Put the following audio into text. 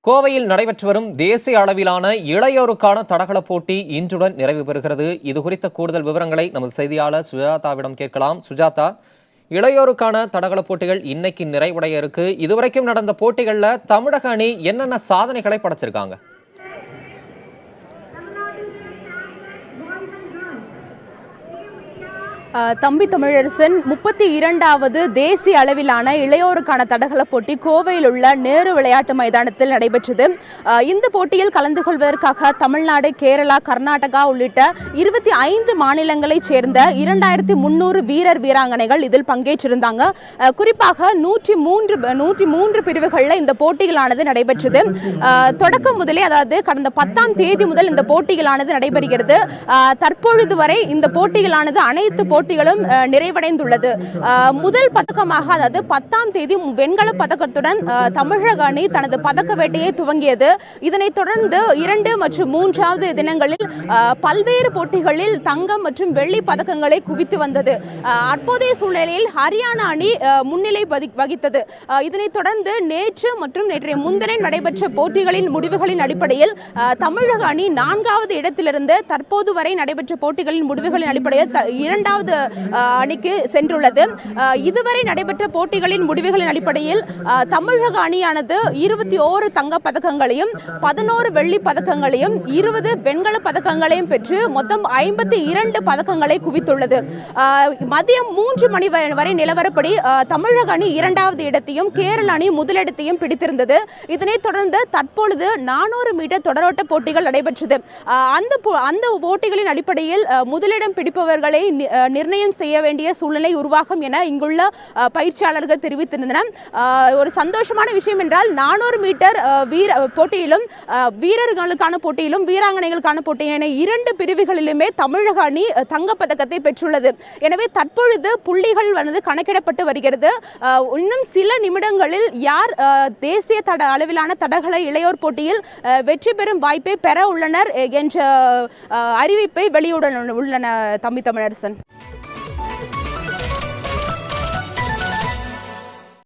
கோவையில் நடைபெற்று வரும் தேசிய அளவிலான இளையோருக்கான தடகள போட்டி இன்றுடன் நிறைவு பெறுகிறது. இது குறித்த கூடுதல் விவரங்களை நமது செய்தியாளர் சுஜாதாவிடம் கேட்கலாம். சுஜாதா, இளையோருக்கான தடகள போட்டிகள் இன்னைக்கு நிறைவடைய இருக்கு. இதுவரைக்கும் நடந்த போட்டிகள்ல தமிழக அணி என்னென்ன சாதனைகளை படைச்சிருக்காங்க? தம்பி தமிழரசன் 32வது தேசிய அளவிலான இளையோருக்கான தடகள போட்டி கோவையில் உள்ள நேரு விளையாட்டு மைதானத்தில் நடைபெற்றது. இந்த போட்டியில் கலந்து கொள்வதற்காக தமிழ்நாடு, கேரளா, கர்நாடகா உள்ளிட்ட 25 மாநிலங்களைச் சேர்ந்த 2300 வீரர் வீராங்கனைகள் இதில் பங்கேற்றிருந்தாங்க. குறிப்பாக 103 பிரிவுகளில் இந்த போட்டிகளானது நடைபெற்றது. தொடக்கம் முதலே, அதாவது கடந்த 10ஆம் தேதி முதல் இந்த போட்டிகளானது நடைபெறுகிறது. தற்பொழுது வரை இந்த போட்டிகளானது அனைத்து போட்டிகளும் நிறைவடைந்துள்ளது. முதல் பதக்கமாக, அதாவது 10ஆம் தேதி வெண்கல பதக்கத்துடன் தமிழக அணி தனது பதக்க வேட்டையை துவங்கியது. இதனைத் தொடர்ந்து 2 மற்றும் 3வது தினங்களில் பல்வேறு போட்டிகளில் தங்கம் மற்றும் வெள்ளி பதக்கங்களை குவித்து வந்தது. அப்போதைய சூழ்நிலையில் ஹரியானா அணி முன்னிலை வகித்தது. இதனைத் தொடர்ந்து நேற்று மற்றும் நேற்றைய முன்தினம் நடைபெற்ற போட்டிகளின் முடிவுகளின் அடிப்படையில் தமிழக அணி 4வது இடத்திலிருந்து தற்போது வரை நடைபெற்ற போட்டிகளின் முடிவுகளின் அடிப்படையில் 2வது அணிக்கு சென்றுள்ளது. இதுவரை நடைபெற்ற போட்டிகளின் முடிவுகளின் அடிப்படையில் தமிழக அணியானது 21 தங்க பதக்கங்களையும் 11 வெள்ளி பதக்கங்களையும் 20 வெண்கல பதக்கங்களையும் பெற்று மொத்தம் 52 பதக்கங்களை குவித்துள்ளது. மதியம் 3 மணி வரை நிலவரப்படி தமிழக அணி 2வது இடத்தையும் கேரள அணி முதலிடத்தையும் பிடித்திருந்தது. இதனைத் தொடர்ந்து தற்பொழுது 400 மீட்டர் தொடரோட்ட போட்டிகள் நடைபெற்றது. அந்த போட்டிகளின் அடிப்படையில் முதலிடம் பிடிப்பவர்களை நிர்ணயம் செய்ய வேண்டிய சூழ்நிலை உருவாகும் என இங்குள்ள பயிற்சியாளர்கள் தெரிவித்திருந்தனர். ஒரு சந்தோஷமான விஷயம் என்றால் 400 மீட்டர் போட்டியிலும் வீரர்களுக்கான போட்டியிலும் வீராங்கனைகளுக்கான போட்டியான 2 பிரிவுகளிலுமே தமிழக அணி தங்கப்பதக்கத்தை பெற்றுள்ளது. எனவே தற்பொழுது புள்ளிகள் கணக்கிடப்பட்டு வருகிறது. இன்னும் சில நிமிடங்களில் யார் தேசிய அளவிலான தடகள இளையோர் போட்டியில் வெற்றி பெறும் வாய்ப்பை பெற உள்ளனர் என்ற அறிவிப்பை வெளியிட உள்ளன. தம்பி தமிழரசன்.